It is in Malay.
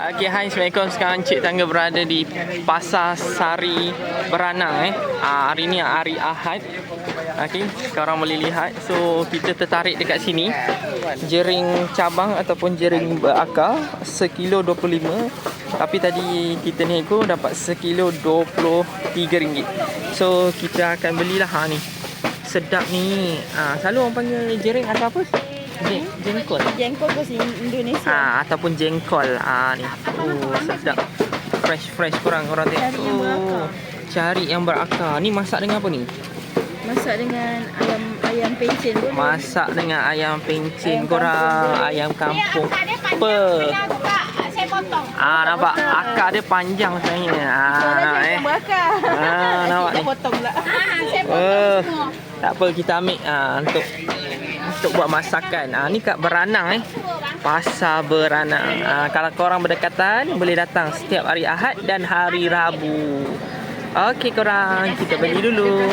Okay, hai, Assalamualaikum. Sekarang Cik Tangga berada di Pasar Sari Beranang. Hari ni hari Ahad. Okay, korang boleh lihat. So, kita tertarik dekat sini. Jering cabang ataupun jering berakar sekilo 25. Tapi tadi kita nego dapat sekilo RM23. So, kita akan belilah ni. Sedap ni. Selalu orang panggil jering atau apa? Jengkol. Jengkol bahasa Indonesia. Ataupun jengkol. Ni. Sedap. Fresh korang tengok. Cari yang berakar. Ni masak dengan apa ni? Masak dengan ayam pencen boleh. Masak dengan ayam pencen korang. Ayam kampung. Apa? Saya potong. Nampak akar dia panjang sebenarnya. Ayam berakar. Nampak ni. Potong pula. Saya potong semua. Tak apa, kita ambil untuk buat masakan. Ni kat Beranang Pasar Beranang. Kalau korang berdekatan boleh datang setiap hari Ahad dan hari Rabu. Okey korang, kita pergi dulu.